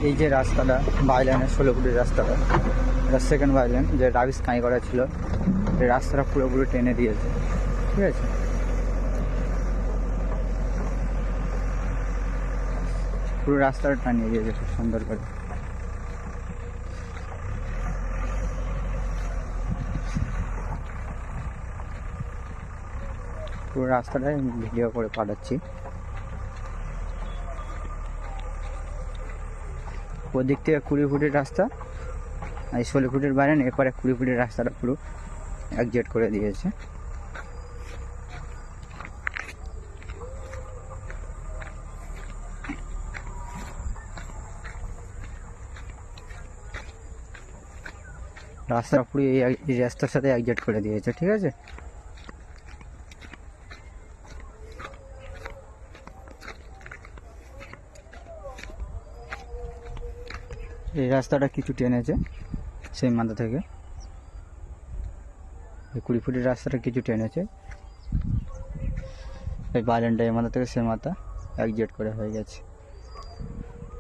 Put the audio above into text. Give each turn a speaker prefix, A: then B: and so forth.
A: এই যে রাস্তাটা বাইলাইনের 16 ফুটের রাস্তাটা, এটা সেকেন্ড বাইলাইন যে রাবিশ কাঁই করা ছিল, এই রাস্তাটা পুরোপুরি টেনে দিয়েছে। ঠিক আছে, পুরো রাস্তাটা টানিয়ে দিয়েছে খুব সুন্দর করে। পুরো রাস্তাটাই ভিডিও করে পাঠাচ্ছি। ওদিক থেকে 20 ফুটের রাস্তা, এই 16 ফুটের বাইরে, এরপরে 20 ফুটের রাস্তাটা পুরো একজেট করে দিয়েছে। রাস্তাটা পুরো এই রাস্তার সাথে একজেট করে দিয়েছে। ঠিক আছে, এই রাস্তাটা কিছু টেনেছে সেই মাথা থেকে, এই 20 ফুটের রাস্তাটা কিছু টেনেছে, এই বাইল্যান্ডটা এই মাথা থেকে সে মাথা একজেট করে হয়ে গেছে।